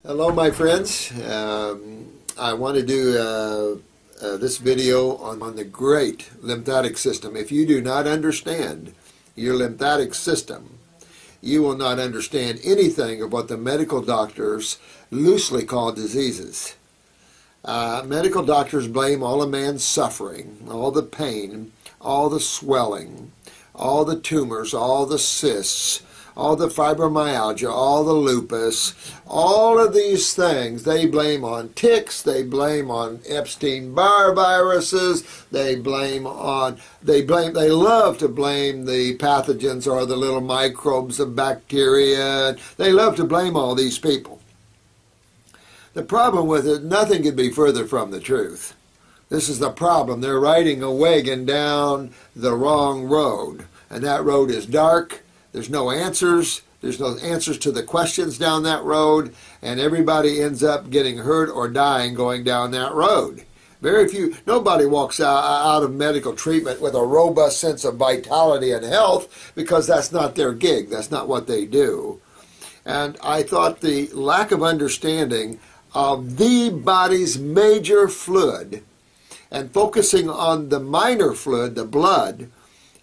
Hello, my friends. I want to do this video on the great lymphatic system. If you do not understand your lymphatic system, you will not understand anything of what the medical doctors loosely call diseases. Medical doctors blame all a man's suffering, all the pain, all the swelling, all the tumors, all the cysts, all the fibromyalgia, all the lupus, all of these things they blame on ticks, they blame on Epstein-Barr viruses, they love to blame the pathogens or the little microbes of bacteria. They love to blame all these people. The problem with it, nothing could be further from the truth. This is the problem. They're riding a wagon down the wrong road, and that road is dark. There's no answers. There's no answers to the questions down that road, and everybody ends up getting hurt or dying going down that road. Nobody walks out of medical treatment with a robust sense of vitality and health, because that's not their gig. That's not what they do. And I thought the lack of understanding of the body's major fluid and focusing on the minor fluid, the blood,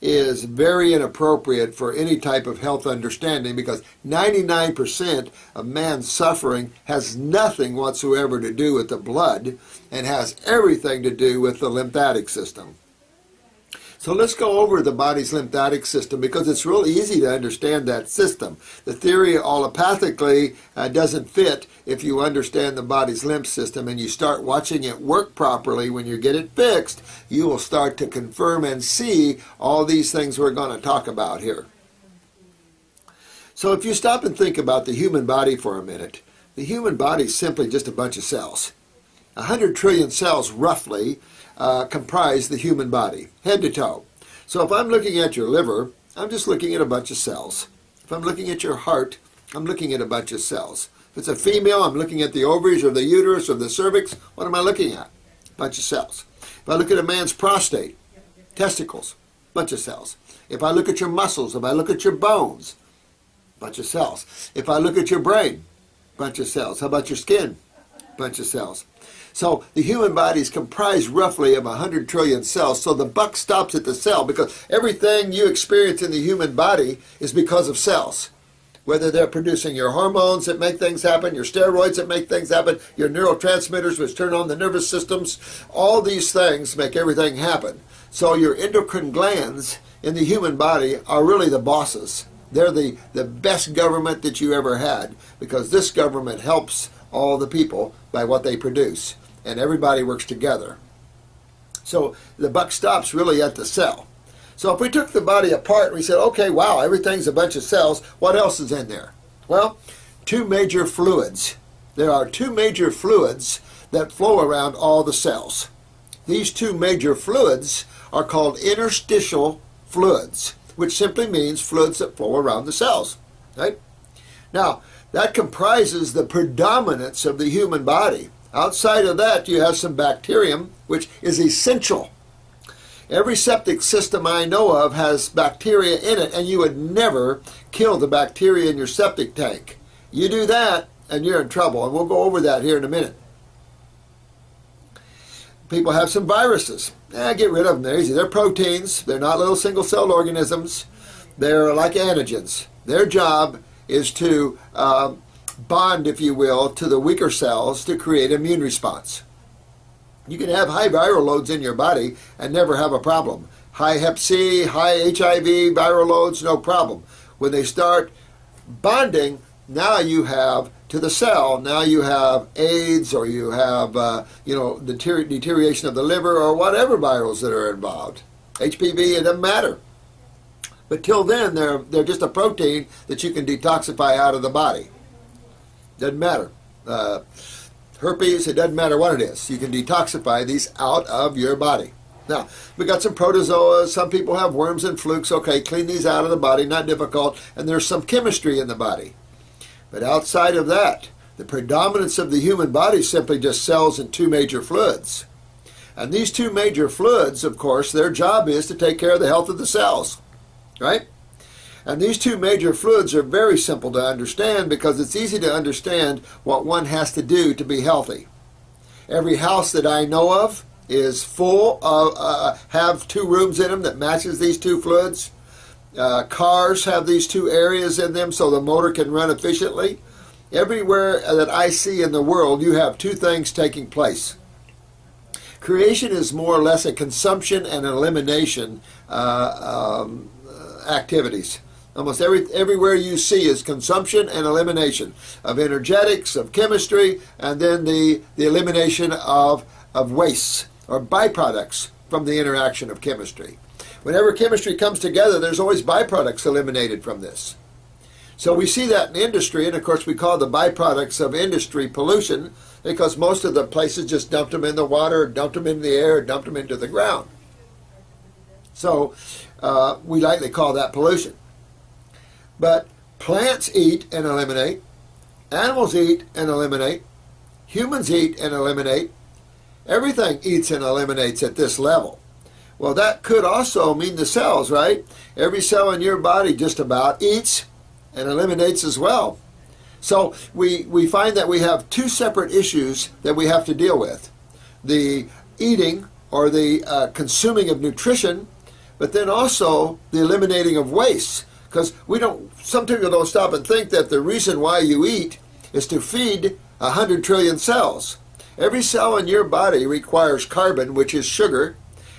is very inappropriate for any type of health understanding, because 99% of man's suffering has nothing whatsoever to do with the blood and has everything to do with the lymphatic system. So let's go over the body's lymphatic system, because it's real easy to understand that system. The theory allopathically doesn't fit if you understand the body's lymph system and you start watching it work properly. When you get it fixed, you will start to confirm and see all these things we're going to talk about here. So if you stop and think about the human body for a minute, the human body is simply just a bunch of cells. 100 trillion cells roughly comprise the human body, head to toe. So if I'm looking at your liver, I'm just looking at a bunch of cells. If I'm looking at your heart, I'm looking at a bunch of cells. If it's a female, I'm looking at the ovaries or the uterus or the cervix. What am I looking at? A bunch of cells. If I look at a man's prostate, testicles, bunch of cells. If I look at your muscles, if I look at your bones, bunch of cells. If I look at your brain, bunch of cells. How about your skin? Bunch of cells. So the human body is comprised roughly of 100 trillion cells. So the buck stops at the cell, because everything you experience in the human body is because of cells. Whether they're producing your hormones that make things happen, your steroids that make things happen, your neurotransmitters which turn on the nervous systems, all these things make everything happen. So your endocrine glands in the human body are really the bosses. They're the best government that you ever had, because this government helps all the people by what they produce, and everybody works together. So the buck stops really at the cell. So if we took the body apart and we said, okay, wow, everything's a bunch of cells, what else is in there? Well, two major fluids. There are two major fluids that flow around all the cells. These two major fluids are called interstitial fluids, which simply means fluids that flow around the cells, right? Now, that comprises the predominance of the human body. Outside of that, you have some bacterium, which is essential. Every septic system I know of has bacteria in it, and you would never kill the bacteria in your septic tank. You do that, and you're in trouble, and we'll go over that here in a minute. People have some viruses. Get rid of them. They're easy. They're proteins. They're not little single-celled organisms. They're like antigens. Their job is to bond, if you will, to the weaker cells to create immune response. You can have high viral loads in your body and never have a problem. High Hep C, high HIV viral loads, no problem. When they start bonding, now you have to the cell, now you have AIDS, or you have deterioration of the liver, or whatever virals that are involved. HPV, it doesn't matter. But till then, they're just a protein that you can detoxify out of the body. Doesn't matter. Herpes, it doesn't matter what it is. You can detoxify these out of your body. Now, we got some protozoa. Some people have worms and flukes. Okay, clean these out of the body, not difficult. And there's some chemistry in the body. But outside of that, the predominance of the human body is simply just cells and two major fluids. And these two major fluids, of course, their job is to take care of the health of the cells. Right? And these two major fluids are very simple to understand because it's easy to understand what one has to do to be healthy. Every house that I know of is full of, have two rooms in them that matches these two fluids. Cars have these two areas in them so the motor can run efficiently. Everywhere that I see in the world, you have two things taking place. Creation is more or less a consumption and elimination activities. Almost everywhere you see is consumption and elimination of energetics, of chemistry, and then the elimination of wastes or byproducts from the interaction of chemistry. Whenever chemistry comes together, there's always byproducts eliminated from this. So we see that in industry, and of course we call the byproducts of industry pollution because most of the places just dumped them in the water, dumped them in the air, dumped them into the ground. So we lightly call that pollution. But plants eat and eliminate, animals eat and eliminate, humans eat and eliminate, everything eats and eliminates at this level. Well, that could also mean the cells, right? Every cell in your body just about eats and eliminates as well. So we find that we have two separate issues that we have to deal with. The eating or the consuming of nutrition, but then also the eliminating of waste. Because some people don't stop and think that the reason why you eat is to feed 100 trillion cells. Every cell in your body requires carbon, which is sugar,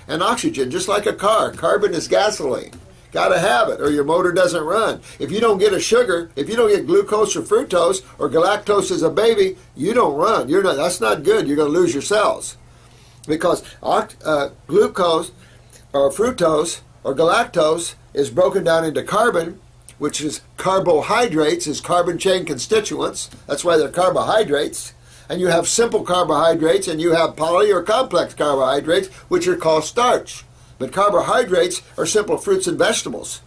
and oxygen, just like a car. Carbon is gasoline. Got to have it, or your motor doesn't run. If you don't get a sugar, if you don't get glucose or fructose, or galactose as a baby, you don't run. That's not good. You're going to lose your cells. Because glucose or fructose or galactose is broken down into carbon, which is carbohydrates, is carbon chain constituents. That's why they're carbohydrates. And you have simple carbohydrates, and you have poly or complex carbohydrates, which are called starch. But carbohydrates are simple fruits and vegetables.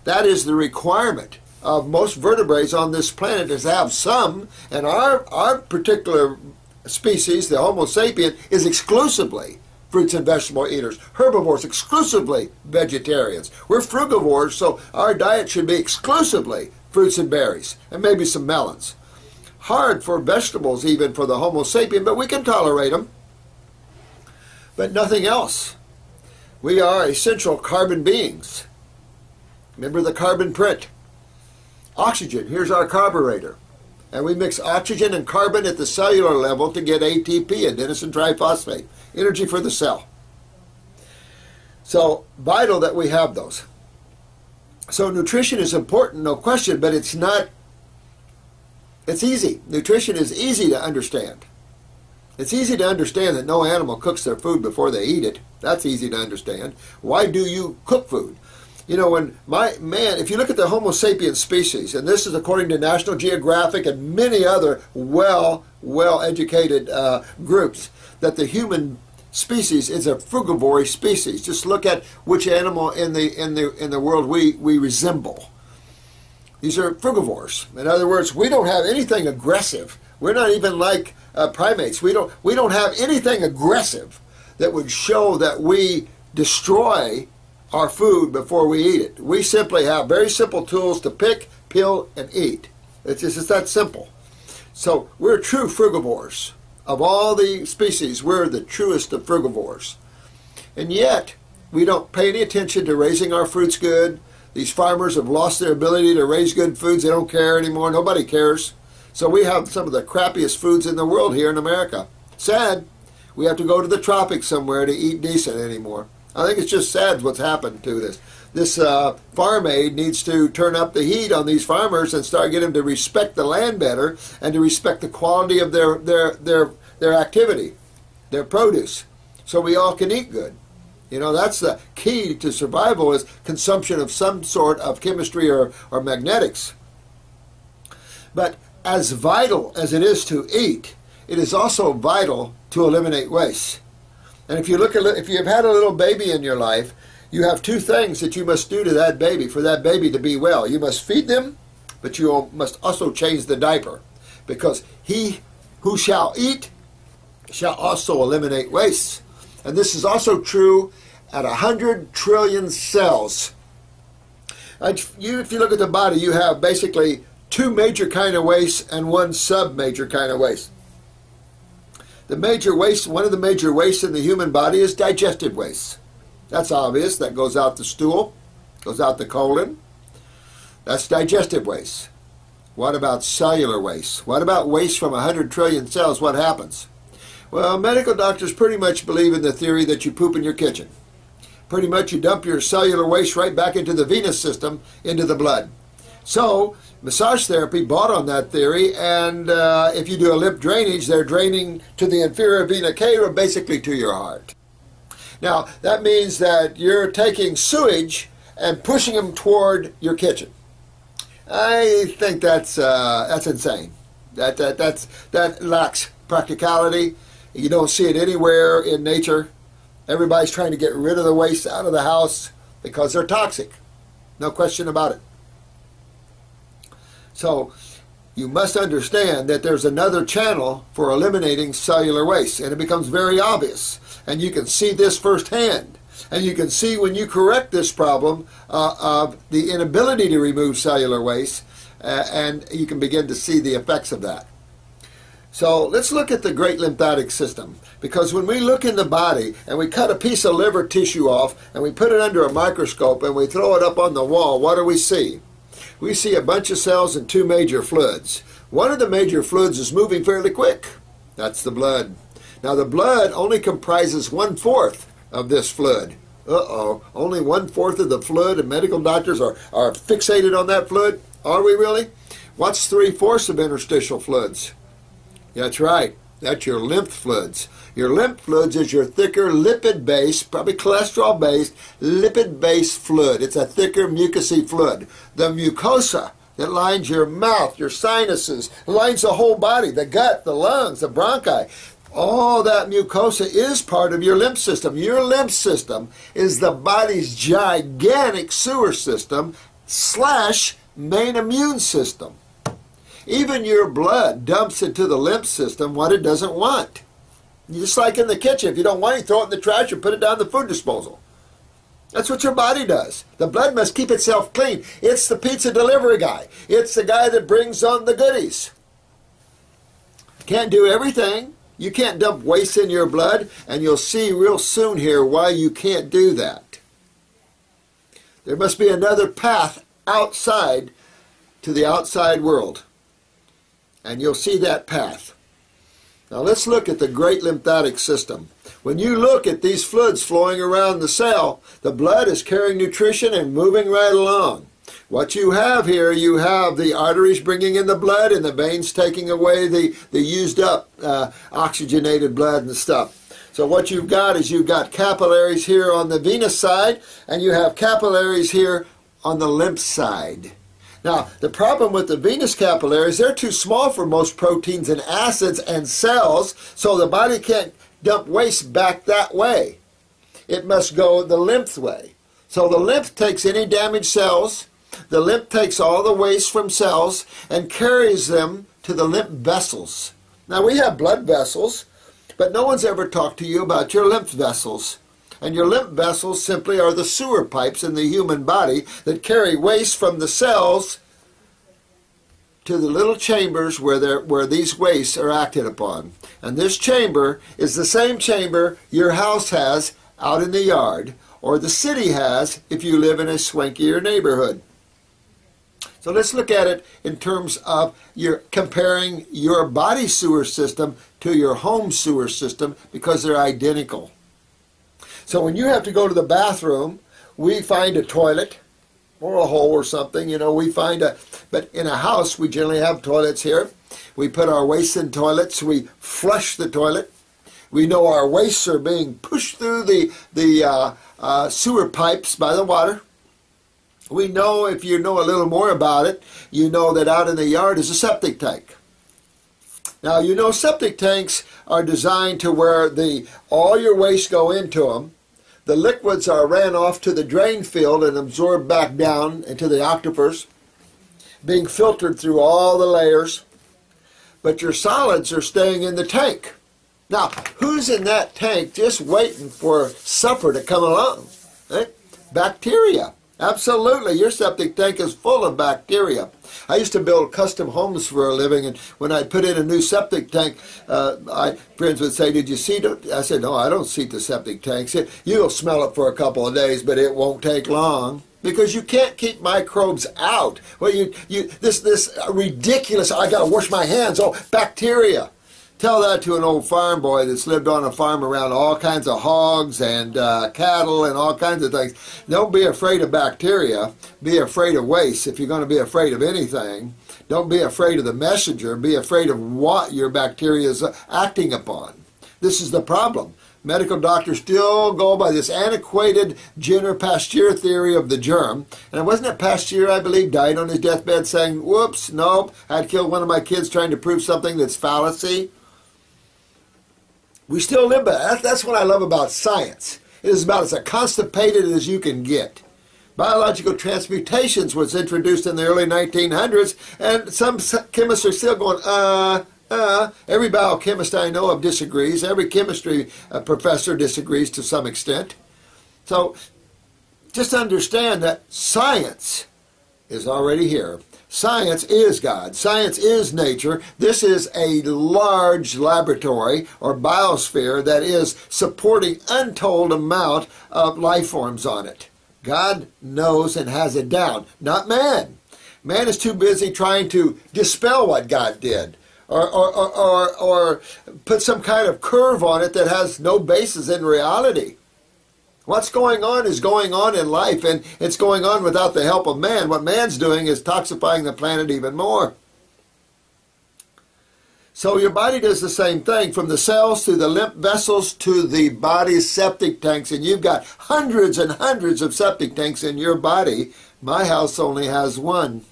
That is the requirement of most vertebrates on this planet, is to have some. And our particular species, the Homo sapien, is exclusively fruits and vegetable eaters. Herbivores, exclusively vegetarians. We're frugivores, so our diet should be exclusively fruits and berries, and maybe some melons. Hard for vegetables, even for the Homo sapien, but we can tolerate them. But nothing else. We are essential carbon beings. Remember the carbon print. Oxygen, here's our carburetor. And we mix oxygen and carbon at the cellular level to get ATP, adenosine triphosphate, energy for the cell. So vital that we have those. So nutrition is important, no question, but it's easy. Nutrition is easy to understand. It's easy to understand that no animal cooks their food before they eat it. That's easy to understand. Why do you cook food? You know, if you look at the Homo sapiens species, and this is according to National Geographic and many other well-educated groups, that the human species is a frugivore species. Just look at which animal in the world we resemble. These are frugivores. In other words, we don't have anything aggressive. We're not even like primates. We don't have anything aggressive that would show that we destroy our food before we eat it. We simply have very simple tools to pick, peel, and eat. It's just that simple. So we're true frugivores. Of all the species, we're the truest of frugivores. And yet, we don't pay any attention to raising our fruits good. These farmers have lost their ability to raise good foods. They don't care anymore. Nobody cares. So we have some of the crappiest foods in the world here in America. Sad. We have to go to the tropics somewhere to eat decent anymore. I think it's just sad what's happened to this. This farm aid needs to turn up the heat on these farmers and start getting them to respect the land better and to respect the quality of their activity, their produce, so we all can eat good. You know, that's the key to survival, is consumption of some sort of chemistry or magnetics. But as vital as it is to eat, it is also vital to eliminate waste. And if you've had a little baby in your life, you have two things that you must do to that baby for that baby to be well. You must feed them, but you must also change the diaper, because he who shall eat shall also eliminate waste. And this is also true at 100 trillion cells. If you look at the body, you have basically two major kind of waste and one sub-major kind of waste. The major waste, one of the major wastes in the human body is digestive waste. That's obvious. That goes out the stool, goes out the colon. That's digestive waste. What about cellular waste? What about waste from 100 trillion cells? What happens? Well, medical doctors pretty much believe in the theory that you poop in your kitchen. Pretty much you dump your cellular waste right back into the venous system, into the blood. So, massage therapy bought on that theory, and if you do a lip drainage, they're draining to the inferior vena cava, basically to your heart. Now, that means that you're taking sewage and pushing them toward your kitchen. I think that's insane. That lacks practicality. You don't see it anywhere in nature. Everybody's trying to get rid of the waste out of the house because they're toxic. No question about it. So you must understand that there's another channel for eliminating cellular waste, and it becomes very obvious. And you can see this firsthand. And you can see when you correct this problem of the inability to remove cellular waste, and you can begin to see the effects of that. So let's look at the great lymphatic system, because when we look in the body and we cut a piece of liver tissue off and we put it under a microscope and we throw it up on the wall, what do we see? We see a bunch of cells and two major fluids. One of the major fluids is moving fairly quick. That's the blood. Now the blood only comprises 1/4 of this fluid. Only 1/4 of the fluid, and medical doctors are fixated on that fluid? Are we really? What's 3/4 of interstitial fluids? That's right. That's your lymph fluids. Your lymph fluids is your thicker lipid-based, probably cholesterol-based, lipid-based fluid. It's a thicker mucousy fluid. The mucosa that lines your mouth, your sinuses, lines the whole body, the gut, the lungs, the bronchi. All that mucosa is part of your lymph system. Your lymph system is the body's gigantic sewer system / main immune system. Even your blood dumps into the lymph system what it doesn't want. Just like in the kitchen, if you don't want it, throw it in the trash or put it down the food disposal. That's what your body does. The blood must keep itself clean. It's the pizza delivery guy. It's the guy that brings on the goodies. Can't do everything. You can't dump waste in your blood, and you'll see real soon here why you can't do that. There must be another path outside to the outside world. And you'll see that path. Now let's look at the great lymphatic system. When you look at these fluids flowing around the cell, the blood is carrying nutrition and moving right along. What you have here, you have the arteries bringing in the blood and the veins taking away the used up oxygenated blood and stuff. So what you've got is you've got capillaries here on the venous side, and you have capillaries here on the lymph side. Now, the problem with the venous capillaries, they're too small for most proteins and acids and cells, so the body can't dump waste back that way. It must go the lymph way. So the lymph takes any damaged cells, the lymph takes all the waste from cells and carries them to the lymph vessels. Now, we have blood vessels, but no one's ever talked to you about your lymph vessels. And your lymph vessels simply are the sewer pipes in the human body that carry waste from the cells to the little chambers where these wastes are acted upon. And this chamber is the same chamber your house has out in the yard, or the city has if you live in a swankier neighborhood. So let's look at it in terms of comparing your body sewer system to your home sewer system, because they're identical. So when you have to go to the bathroom, we find a toilet or a hole or something, but in a house we generally have toilets here. We put our waste in toilets, we flush the toilet. We know our wastes are being pushed through the sewer pipes by the water. We know, if you know a little more about it, you know that out in the yard is a septic tank. Now, septic tanks are designed to where all your waste go into them. The liquids are ran off to the drain field and absorbed back down into the aquifers, being filtered through all the layers. But your solids are staying in the tank. Now, who's in that tank just waiting for supper to come along? Bacteria. Absolutely, your septic tank is full of bacteria. I used to build custom homes for a living, and when I'd put in a new septic tank, friends would say, "Did you seat it?" I said, "No, I don't seat the septic tanks. You'll smell it for a couple of days, but it won't take long." Because you can't keep microbes out. Well, this ridiculous, I gotta wash my hands, oh, bacteria. Tell that to an old farm boy that's lived on a farm around all kinds of hogs and cattle and all kinds of things. Don't be afraid of bacteria. Be afraid of waste if you're going to be afraid of anything. Don't be afraid of the messenger. Be afraid of what your bacteria is acting upon. This is the problem. Medical doctors still go by this antiquated Jenner Pasteur theory of the germ. And wasn't it Pasteur, I believe, died on his deathbed saying, "Whoops, nope, I'd killed one of my kids trying to prove something that's fallacy." We still live by that. That's what I love about science. It is about as constipated as you can get. Biological transmutations was introduced in the early 1900s, and some chemists are still going, Every biochemist I know of disagrees. Every chemistry professor disagrees to some extent. So just understand that science is already here. Science is God. Science is nature. This is a large laboratory or biosphere that is supporting untold amount of life forms on it. God knows and has it down, not man. Man is too busy trying to dispel what God did or put some kind of curve on it that has no basis in reality. What's going on is going on in life, and it's going on without the help of man. What man's doing is toxifying the planet even more. So your body does the same thing, from the cells to the lymph vessels to the body's septic tanks, and you've got hundreds and hundreds of septic tanks in your body. My house only has one.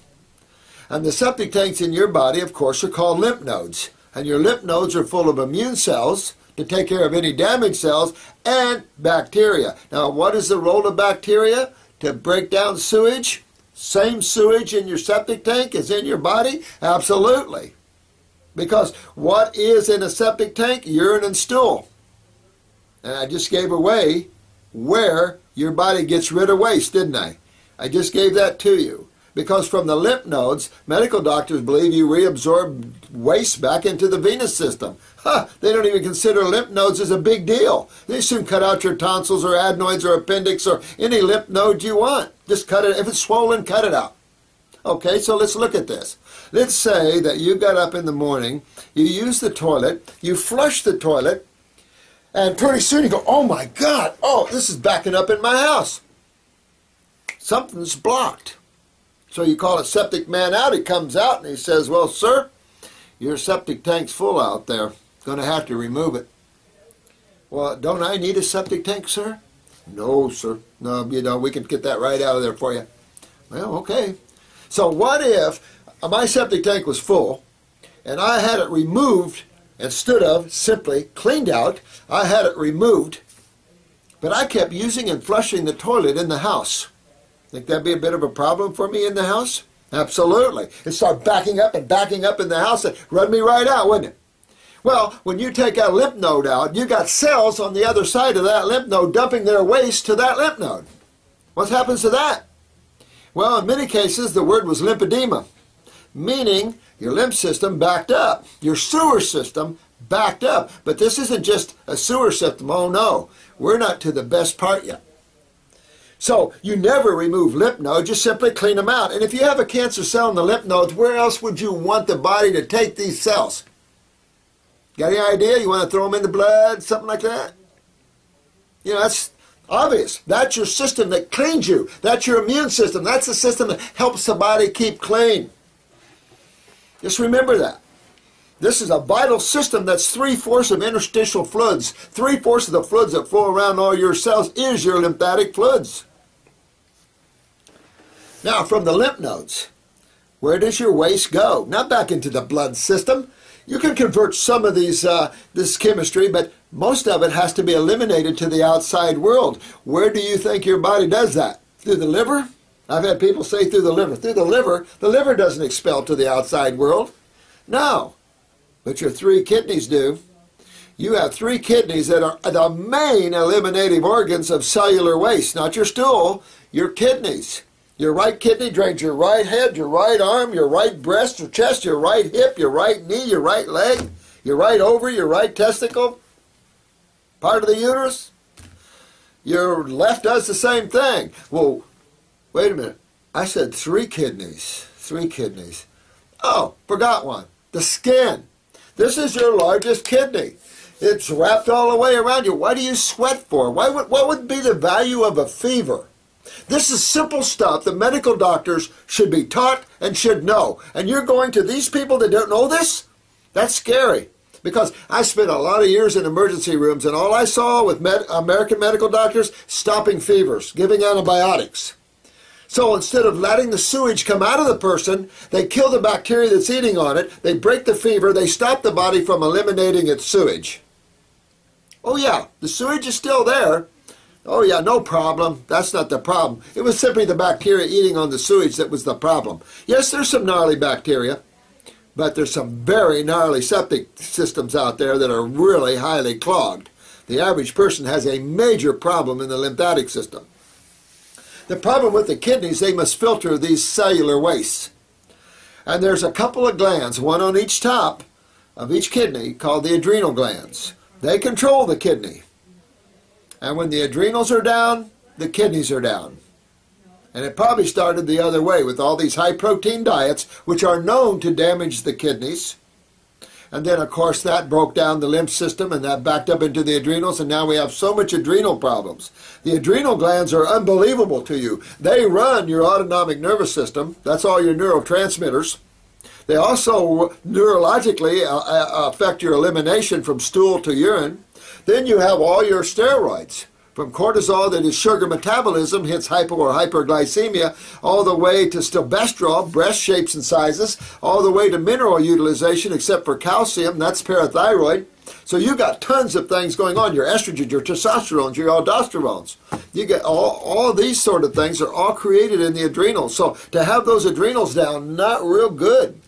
And the septic tanks in your body, of course, are called lymph nodes. And your lymph nodes are full of immune cells to take care of any damaged cells and bacteria. Now, what is the role of bacteria? To break down sewage? Same sewage in your septic tank as in your body? Absolutely. Because what is in a septic tank? Urine and stool. And I just gave away where your body gets rid of waste, didn't I? I just gave that to you. Because from the lymph nodes, medical doctors believe you reabsorb waste back into the venous system. They don't even consider lymph nodes as a big deal. They soon cut out your tonsils or adenoids or appendix or any lymph node you want. Just cut it. If it's swollen, cut it out. Okay, so let's look at this. Let's say that you got up in the morning, you use the toilet, you flush the toilet, and pretty soon you go, "Oh my God, oh, this is backing up in my house. Something's blocked." So you call a septic man out. He comes out and he says, "Well, sir, your septic tank's full out there. Going to have to remove it." "Well, don't I need a septic tank, sir?" "No, sir. No, we can get that right out of there for you." "Well, okay." So what if my septic tank was full and I had it removed instead of simply cleaned out? I had it removed, but I kept using and flushing the toilet in the house. Think that'd be a bit of a problem for me in the house? Absolutely. It'd start backing up in the house and run me right out, wouldn't it? Well, when you take a lymph node out, you got cells on the other side of that lymph node dumping their waste to that lymph node. What happens to that? Well, in many cases, the word was lymphedema, meaning your lymph system backed up, your sewer system backed up. But this isn't just a sewer system. Oh, no. We're not to the best part yet. So you never remove lymph nodes, just simply clean them out. And if you have a cancer cell in the lymph nodes, where else would you want the body to take these cells? Got any idea? You want to throw them in the blood, something like that? You know, that's obvious. That's your system that cleans you. That's your immune system. That's the system that helps the body keep clean. Just remember that. This is a vital system that's 3/4 of interstitial fluids. 3/4 of the fluids that flow around all your cells is your lymphatic fluids. Now, from the lymph nodes, where does your waste go? Not back into the blood system. You can convert some of this chemistry, but most of it has to be eliminated to the outside world. Where do you think your body does that? Through the liver? I've had people say through the liver. Through the liver doesn't expel to the outside world. No, but your 3 kidneys do. You have 3 kidneys that are the main eliminative organs of cellular waste, not your stool, your kidneys. Your right kidney drains your right head, your right arm, your right breast, your chest, your right hip, your right knee, your right leg, your right ovary, your right testicle, part of the uterus. Your left does the same thing. Well, wait a minute. I said 3 kidneys. 3 kidneys. Oh, forgot one. The skin. This is your largest kidney. It's wrapped all the way around you. What do you sweat for? What would be the value of a fever? This is simple stuff that medical doctors should be taught and should know. And you're going to these people that don't know this? That's scary. Because I spent a lot of years in emergency rooms, and all I saw with American medical doctors, stopping fevers, giving antibiotics. So instead of letting the sewage come out of the person, they kill the bacteria that's eating on it, they break the fever, they stop the body from eliminating its sewage. Oh yeah, the sewage is still there. Oh yeah, no problem. That's not the problem. It was simply the bacteria eating on the sewage that was the problem. Yes, there's some gnarly bacteria, but there's some very gnarly septic systems out there that are really highly clogged. The average person has a major problem in the lymphatic system. The problem with the kidneys, they must filter these cellular wastes. And there's a couple of glands, one on each top of each kidney, called the adrenal glands. They control the kidney. And when the adrenals are down, the kidneys are down. And it probably started the other way with all these high-protein diets, which are known to damage the kidneys. And then, of course, that broke down the lymph system, and that backed up into the adrenals, and now we have so much adrenal problems. The adrenal glands are unbelievable to you. They run your autonomic nervous system. That's all your neurotransmitters. They also neurologically affect your elimination from stool to urine. Then you have all your steroids, from cortisol, that is sugar metabolism, hence hypo or hyperglycemia, all the way to stilbestrol, breast shapes and sizes, all the way to mineral utilization except for calcium, that's parathyroid. So you got tons of things going on, your estrogen, your testosterone, your aldosterones. You get all these sort of things are all created in the adrenals. So to have those adrenals down, not real good.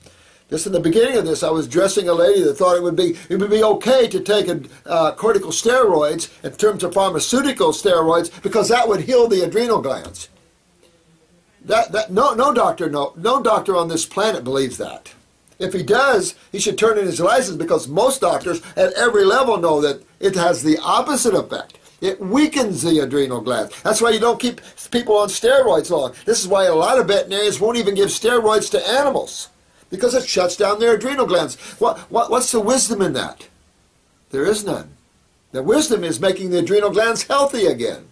Just in the beginning of this, I was dressing a lady that thought it would be okay to take corticosteroids in terms of pharmaceutical steroids because that would heal the adrenal glands. No doctor on this planet believes that. If he does, he should turn in his license, because most doctors at every level know that it has the opposite effect. It weakens the adrenal glands. That's why you don't keep people on steroids long. This is why a lot of veterinarians won't even give steroids to animals, because it shuts down their adrenal glands. What's the wisdom in that? There is none. The wisdom is making the adrenal glands healthy again.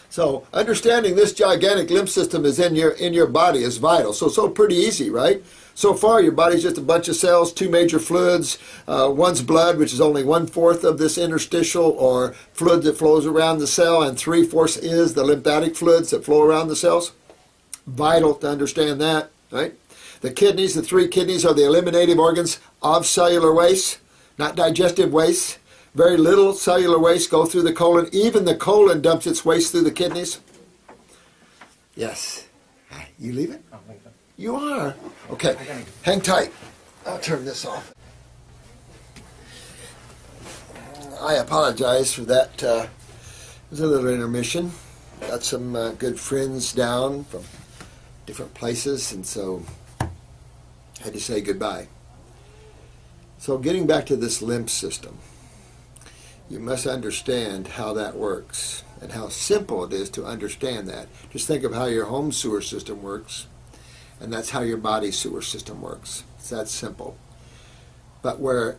So understanding this gigantic lymph system is in your body is vital. So pretty easy, right? So far, your body's just a bunch of cells, 2 major fluids. One's blood, which is only 1/4 of this interstitial or fluid that flows around the cell, and 3/4 is the lymphatic fluids that flow around the cells. Vital to understand that, right? The kidneys, the 3 kidneys, are the eliminative organs of cellular waste, not digestive waste. Very little cellular waste go through the colon. Even the colon dumps its waste through the kidneys. Yes. You leaving? I'm leaving. You are? Okay. Hang tight. I'll turn this off. I apologize for that. It was a little intermission. Got some good friends down from different places, and so I had to say goodbye. So getting back to this lymph system, you must understand how that works and how simple it is to understand that. Just think of how your home sewer system works, and that's how your body sewer system works. It's that simple. But where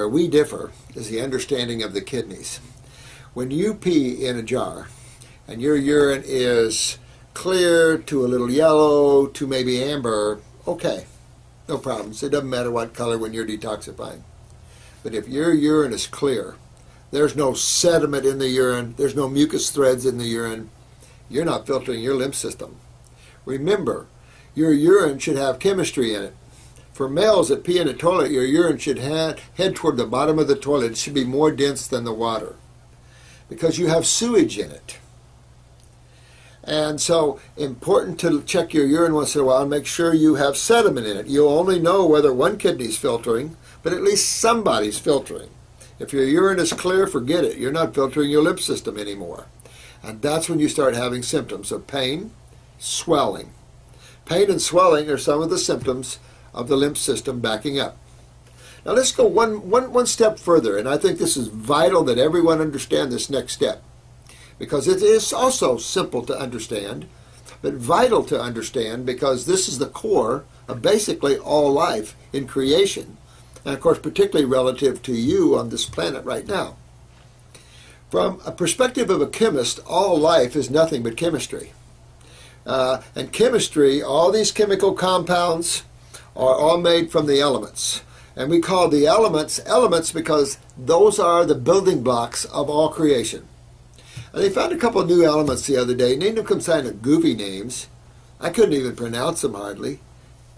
we differ is the understanding of the kidneys. When you pee in a jar and your urine is clear to a little yellow to maybe amber, okay, no problems. It doesn't matter what color when you're detoxifying. But if your urine is clear, there's no sediment in the urine, there's no mucus threads in the urine, you're not filtering your lymph system. Remember, your urine should have chemistry in it. For males that pee in a toilet, your urine should head toward the bottom of the toilet. It should be more dense than the water, because you have sewage in it. And so, important to check your urine once in a while and make sure you have sediment in it. You'll only know whether one kidney's filtering but at least somebody's filtering. If your urine is clear, forget it. You're not filtering your lymph system anymore. And that's when you start having symptoms of pain, swelling. Pain and swelling are some of the symptoms of the lymph system backing up. Now let's go one step further, and I think this is vital that everyone understand this next step, because it is also simple to understand, but vital to understand, because this is the core of basically all life in creation, and of course particularly relative to you on this planet right now. From a perspective of a chemist, all life is nothing but chemistry. And chemistry, all these chemical compounds are all made from the elements. And we call the elements elements because those are the building blocks of all creation. And they found a couple of new elements the other day, named them some kind of goofy names. I couldn't even pronounce them hardly.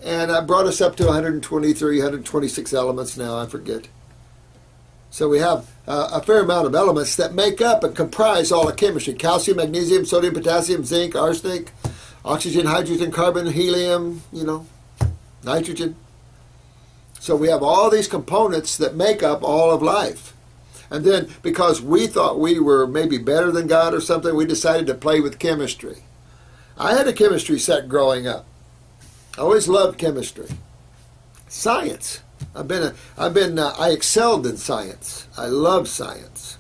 And I brought us up to 123, 126 elements now, I forget. So we have a fair amount of elements that make up and comprise all of chemistry. Calcium, magnesium, sodium, potassium, zinc, arsenic, oxygen, hydrogen, carbon, helium, nitrogen. So we have all these components that make up all of life. And then because we thought we were maybe better than God or something, we decided to play with chemistry. I had a chemistry set growing up. I always loved chemistry. Science. I excelled in science. I love science.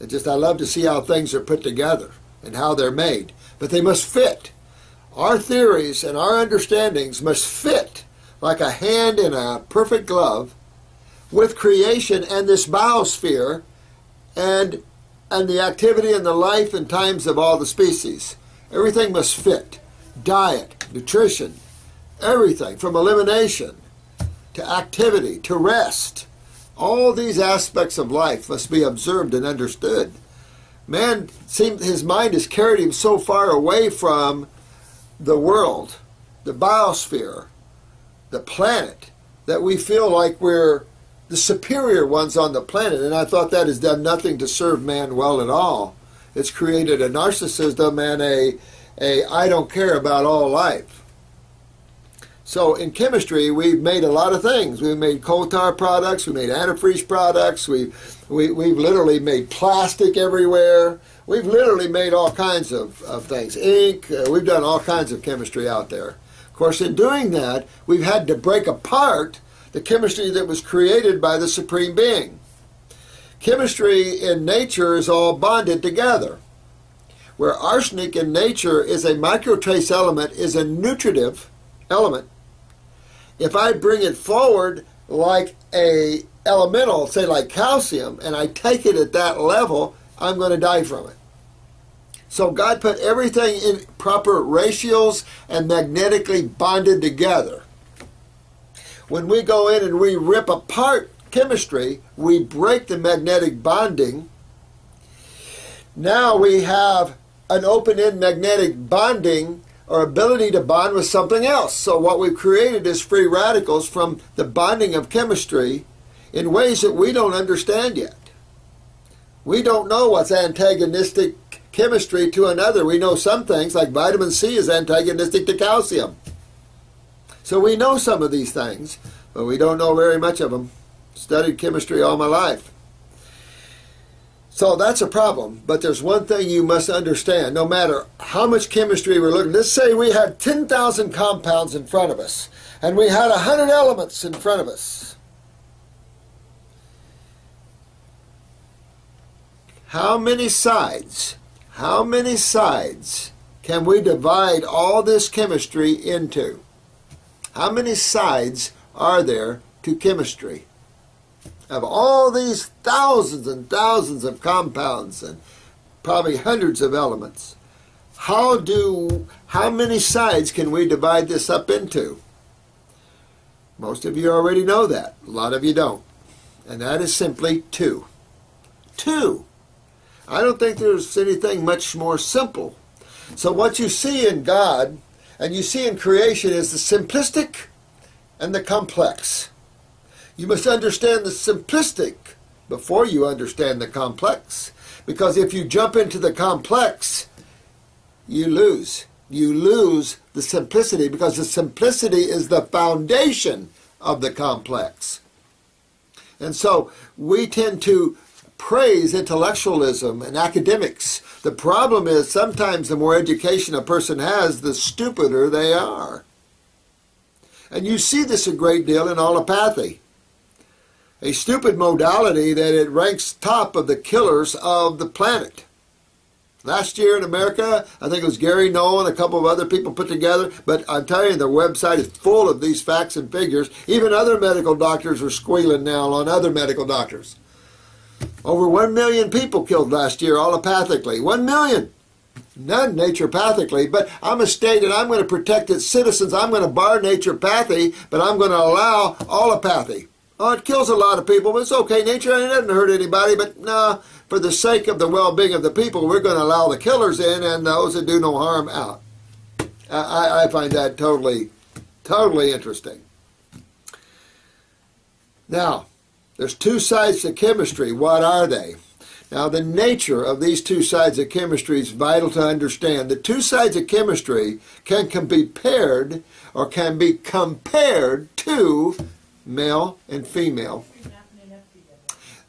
I love to see how things are put together and how they're made. But they must fit. Our theories and our understandings must fit like a hand in a perfect glove with creation and this biosphere and the activity and the life and times of all the species. Everything must fit. Diet, nutrition, everything from elimination to activity to rest. All these aspects of life must be observed and understood. Man, his mind has carried him so far away from the world, the biosphere, the planet, that we feel like we're the superior ones on the planet. And I thought that has done nothing to serve man well at all. It's created a narcissism and a I don't care about all life. So in chemistry, we've made a lot of things. We've made coal tar products, we made antifreeze products, we've literally made plastic everywhere. We've literally made all kinds of things. Ink, we've done all kinds of chemistry out there. Of course, in doing that, we've had to break apart the chemistry that was created by the Supreme Being. Chemistry in nature is all bonded together. Where arsenic in nature is a microtrace element, is a nutritive element. If I bring it forward like a elemental, say like calcium, and I take it at that level, I'm going to die from it. So God put everything in proper ratios and magnetically bonded together. When we go in and we rip apart chemistry, we break the magnetic bonding. Now we have an open-end magnetic bonding or ability to bond with something else. So what we've created is free radicals from the bonding of chemistry in ways that we don't understand yet. We don't know what's antagonistic chemistry to another. We know some things, like vitamin C is antagonistic to calcium. So we know some of these things, but we don't know very much of them. Studied chemistry all my life. So that's a problem. But there's one thing you must understand. No matter how much chemistry we're looking, let's say we had 10,000 compounds in front of us, and we had 100 elements in front of us. How many sides can we divide all this chemistry into? How many sides are there to chemistry? Of all these thousands and thousands of compounds and probably hundreds of elements, how many sides can we divide this up into? Most of you already know that. A lot of you don't. And that is simply two. Two. I don't think there's anything much more simple. So what you see in God and you see in creation is the simplistic and the complex. You must understand the simplistic before you understand the complex. Because if you jump into the complex, you lose. You lose the simplicity, because the simplicity is the foundation of the complex. And so we tend to praise intellectualism and academics. The problem is sometimes the more education a person has, the stupider they are. And you see this a great deal in allopathy. A stupid modality that it ranks top of the killers of the planet. Last year in America, I think it was Gary Noll and a couple of other people put together, but I'm telling you, their website is full of these facts and figures. Even other medical doctors are squealing now on other medical doctors. Over 1 million people killed last year allopathically. 1 million! None naturopathically, but I'm a state and I'm going to protect its citizens. I'm going to bar naturopathy, but I'm going to allow allopathy. Oh, it kills a lot of people, but it's okay. Nature doesn't hurt anybody, but no, for the sake of the well-being of the people, we're going to allow the killers in and those that do no harm out. I find that totally interesting. Now, there's two sides to chemistry. What are they? Now, the nature of these two sides of chemistry is vital to understand. The two sides of chemistry can be paired or can be compared to male and female.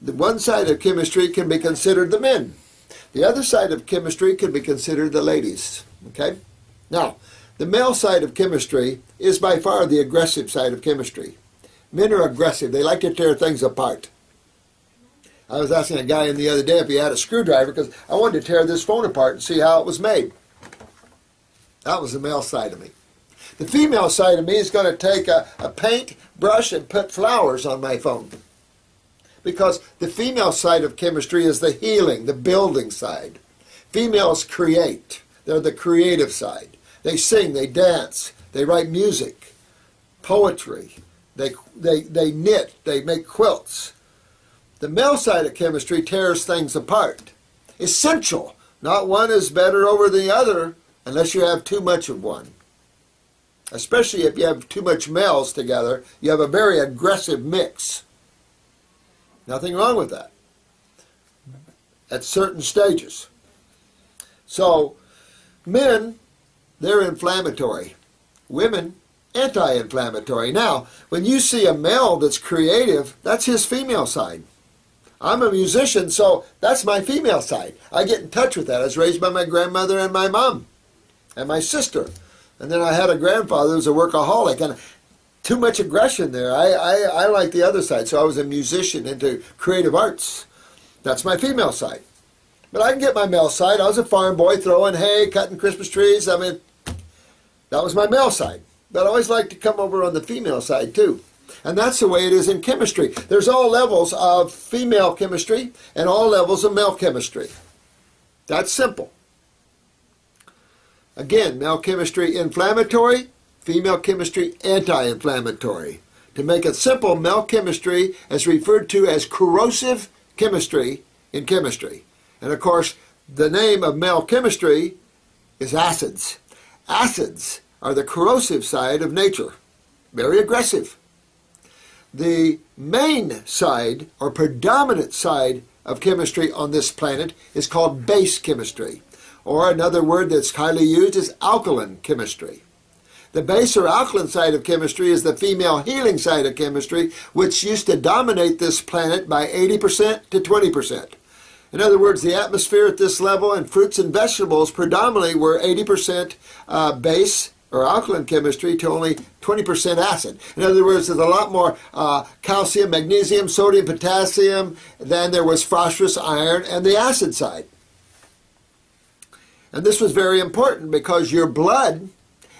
The one side of chemistry can be considered the men. The other side of chemistry can be considered the ladies. Okay? Now, the male side of chemistry is by far the aggressive side of chemistry. Men are aggressive. They like to tear things apart. I was asking a guy in the other day if he had a screwdriver because I wanted to tear this phone apart and see how it was made. That was the male side of me. The female side of me is going to take a paint brush and put flowers on my phone. Because the female side of chemistry is the healing, the building side. Females create. They're the creative side. They sing, they dance, they write music, poetry, they knit, they make quilts. The male side of chemistry tears things apart. Essential. Not one is better over the other unless you have too much of one. Especially if you have too much males together, you have a very aggressive mix. Nothing wrong with that at certain stages. So, men, they're inflammatory. Women, anti-inflammatory. Now, when you see a male that's creative, that's his female side. I'm a musician, so that's my female side. I get in touch with that. I was raised by my grandmother and my mom and my sister. And then I had a grandfather who was a workaholic, and too much aggression there. I like the other side, so I was a musician into creative arts. That's my female side. But I can get my male side. I was a farm boy throwing hay, cutting Christmas trees. I mean, that was my male side. But I always like to come over on the female side too. And that's the way it is in chemistry. There's all levels of female chemistry and all levels of male chemistry. That's simple. Again, male chemistry inflammatory, female chemistry anti-inflammatory. To make it simple, male chemistry is referred to as corrosive chemistry in chemistry. And of course, the name of male chemistry is acids. Acids are the corrosive side of nature. Very aggressive. The main side, or predominant side of chemistry on this planet is called base chemistry. Or another word that's highly used is alkaline chemistry. The base or alkaline side of chemistry is the female healing side of chemistry, which used to dominate this planet by 80% to 20%. In other words, the atmosphere at this level and fruits and vegetables predominantly were 80% base or alkaline chemistry to only 20% acid. In other words, there's a lot more calcium, magnesium, sodium, potassium than there was phosphorus, iron, and the acid side. And this was very important because your blood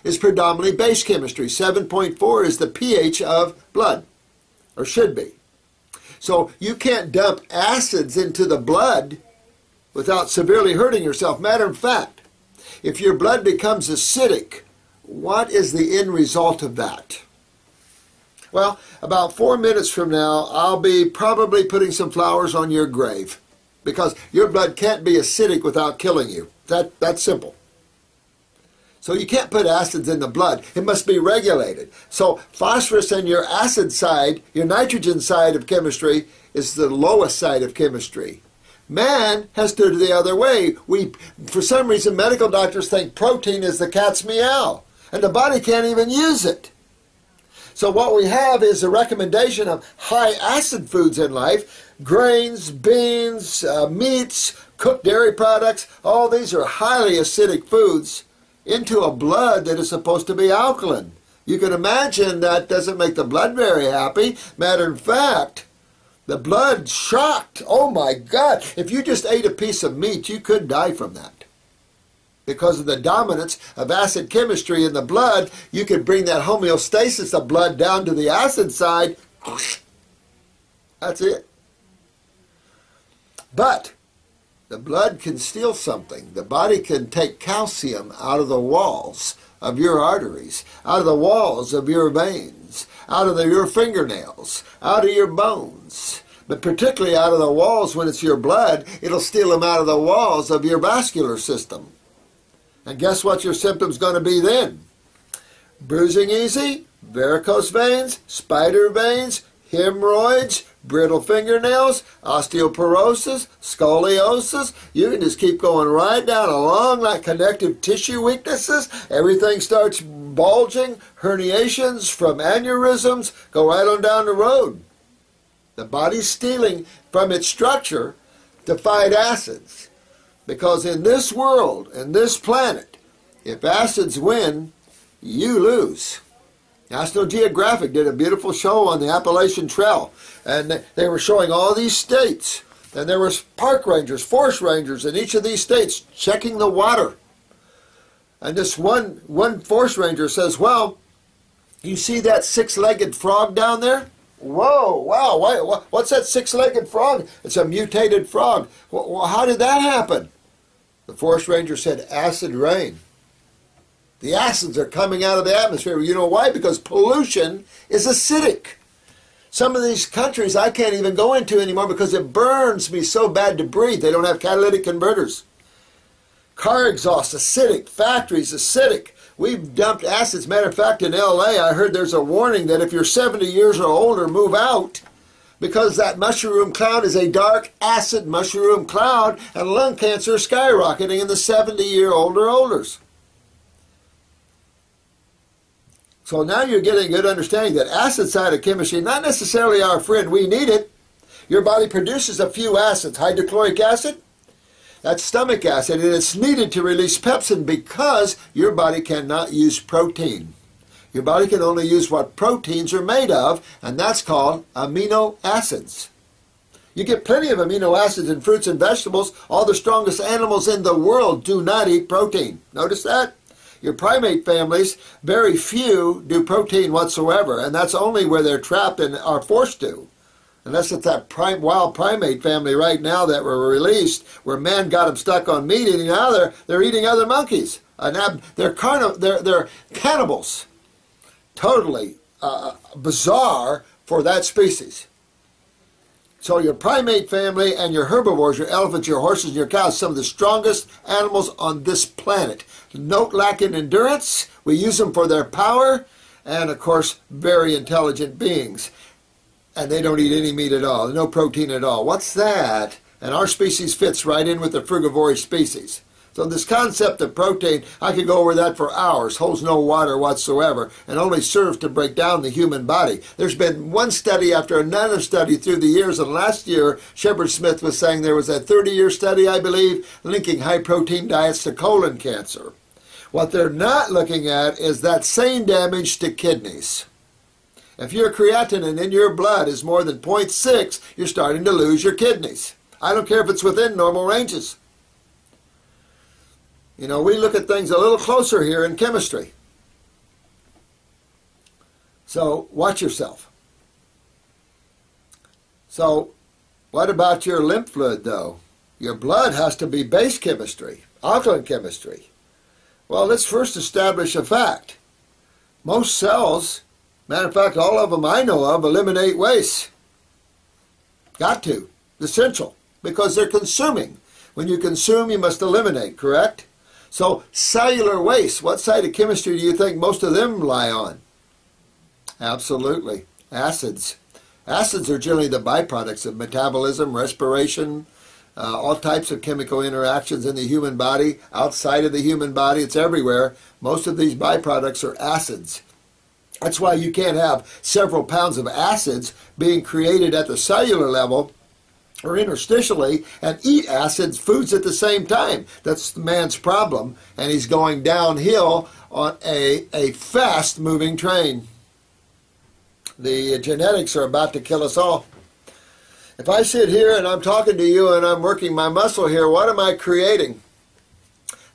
is predominantly base chemistry. 7.4 is the pH of blood, or should be. So you can't dump acids into the blood without severely hurting yourself. Matter of fact, if your blood becomes acidic, what is the end result of that? Well, about 4 minutes from now, I'll be probably putting some flowers on your grave because your blood can't be acidic without killing you. That's simple. So you can't put acids in the blood. It must be regulated. So phosphorus in your acid side, your nitrogen side of chemistry, is the lowest side of chemistry. Man has to do the other way. For some reason, medical doctors think protein is the cat's meow, and the body can't even use it. So what we have is a recommendation of high acid foods in life. Grains, beans, meats, cooked dairy products, all these are highly acidic foods into a blood that is supposed to be alkaline. You can imagine that doesn't make the blood very happy. Matter of fact, the blood shocked. Oh my God, if you just ate a piece of meat, you could die from that. Because of the dominance of acid chemistry in the blood, you could bring that homeostasis of blood down to the acid side. That's it. But the blood can steal something. The body can take calcium out of the walls of your arteries, out of the walls of your veins, out of your fingernails, out of your bones. But particularly out of the walls when it's your blood, it'll steal them out of the walls of your vascular system. And guess what your symptom's going to be then? Bruising easy, varicose veins, spider veins, hemorrhoids, brittle fingernails, osteoporosis, scoliosis. You can just keep going right down along like connective tissue weaknesses. Everything starts bulging, herniations from aneurysms, go right on down the road. The body's stealing from its structure to fight acids. Because in this world, in this planet, if acids win, you lose. National Geographic did a beautiful show on the Appalachian Trail, and they were showing all these states, and there was park rangers, forest rangers in each of these states checking the water. And this one forest ranger says, well, you see that six-legged frog down there? Whoa, wow, what's that six-legged frog? It's a mutated frog. Well, how did that happen? The forest ranger said, acid rain. The acids are coming out of the atmosphere. You know why? Because pollution is acidic. Some of these countries I can't even go into anymore because it burns me so bad to breathe. They don't have catalytic converters. Car exhaust, acidic. Factories, acidic. We've dumped acids. Matter of fact, in LA, I heard there's a warning that if you're 70 years or older, move out. Because that mushroom cloud is a dark acid mushroom cloud, and lung cancer is skyrocketing in the 70-year-old or olders. So now you're getting a good understanding that acid side of chemistry, not necessarily our friend, we need it. Your body produces a few acids. Hydrochloric acid, that's stomach acid, and it's needed to release pepsin because your body cannot use protein. Your body can only use what proteins are made of, and that's called amino acids. You get plenty of amino acids in fruits and vegetables. All the strongest animals in the world do not eat protein. Notice that? Your primate families, very few do protein whatsoever, and that's only where they're trapped and are forced to. Unless it's that wild primate family right now that were released, where man got them stuck on meat eating. Now they're eating other monkeys. They're cannibals. Totally bizarre for that species. So your primate family and your herbivores, your elephants, your horses, and your cows, some of the strongest animals on this planet. Note lacking endurance. We use them for their power, and of course, very intelligent beings. And they don't eat any meat at all, no protein at all. What's that? And our species fits right in with the frugivorous species. So this concept of protein, I could go over that for hours, holds no water whatsoever, and only serves to break down the human body. There's been one study after another study through the years, and last year, Shepard Smith was saying there was a 30-year study, I believe, linking high-protein diets to colon cancer. What they're not looking at is that same damage to kidneys. If your creatinine in your blood is more than 0.6, you're starting to lose your kidneys. I don't care if it's within normal ranges. You know, we look at things a little closer here in chemistry. So, watch yourself. So, what about your lymph fluid, though? Your blood has to be base chemistry, alkaline chemistry. Well, let's first establish a fact. Most cells, matter of fact, all of them I know of, eliminate waste. Got to. Essential. Because they're consuming. When you consume, you must eliminate, correct? So, cellular waste, what side of chemistry do you think most of them lie on? Absolutely. Acids. Acids are generally the byproducts of metabolism, respiration, all types of chemical interactions in the human body, outside of the human body, it's everywhere. Most of these byproducts are acids. That's why you can't have several pounds of acids being created at the cellular level or interstitially and eat acids foods at the same time. That's the man's problem, and he's going downhill on a fast-moving train. The genetics are about to kill us all. If I sit here and I'm talking to you and I'm working my muscle here, what am I creating?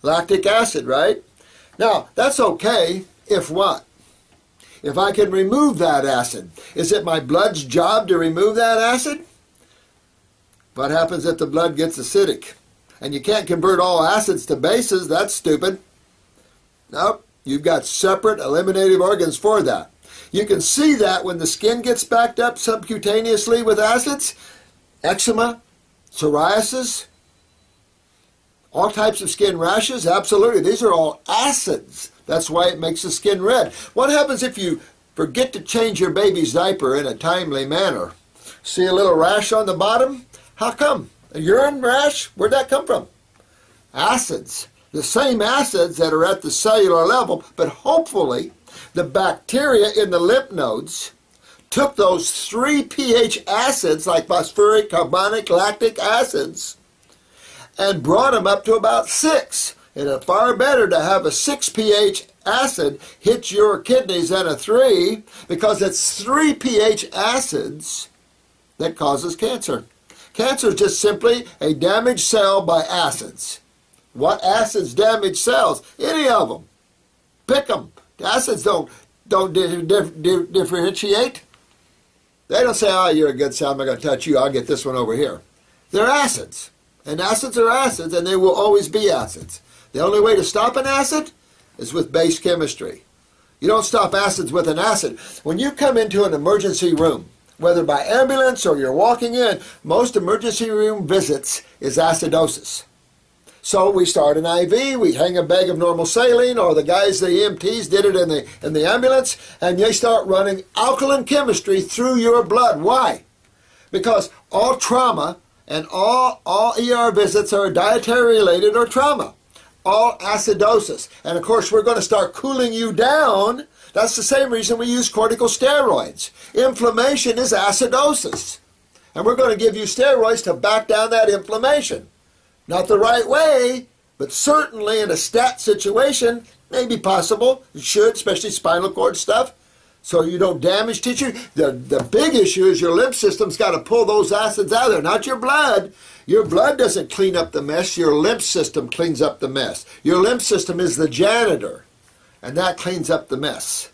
Lactic acid, right? Now, that's okay if what? If I can remove that acid. Is it my blood's job to remove that acid? What happens if the blood gets acidic? And you can't convert all acids to bases. That's stupid. Nope. You've got separate eliminative organs for that. You can see that when the skin gets backed up subcutaneously with acids. Eczema, psoriasis, all types of skin rashes. Absolutely. These are all acids. That's why it makes the skin red. What happens if you forget to change your baby's diaper in a timely manner? See a little rash on the bottom? How come? A urine rash? Where'd that come from? Acids. The same acids that are at the cellular level, but hopefully the bacteria in the lymph nodes took those 3 pH acids like phosphoric, carbonic, lactic acids and brought them up to about 6. It's far better to have a 6 pH acid hit your kidneys than a 3, because it's 3 pH acids that causes cancer. Cancer is just simply a damaged cell by acids. What acids damage cells? Any of them. Pick them. Acids don't differentiate. They don't say, oh, you're a good cell, I'm not going to touch you, I'll get this one over here. They're acids. And acids are acids, and they will always be acids. The only way to stop an acid is with base chemistry. You don't stop acids with an acid. When you come into an emergency room, whether by ambulance or you're walking in, most emergency room visits is acidosis. So we start an IV, we hang a bag of normal saline, or the guys, the EMTs, did it in the ambulance, and they start running alkaline chemistry through your blood. Why? Because all trauma and all ER visits are dietary related or trauma. All acidosis. And of course we're going to start cooling you down. That's the same reason we use corticosteroids. Inflammation is acidosis. And we're going to give you steroids to back down that inflammation. Not the right way, but certainly in a stat situation, may be possible. It should, especially spinal cord stuff, so you don't damage tissue. The big issue is your lymph system's got to pull those acids out of there, not your blood. Your blood doesn't clean up the mess. Your lymph system cleans up the mess. Your lymph system is the janitor, and that cleans up the mess,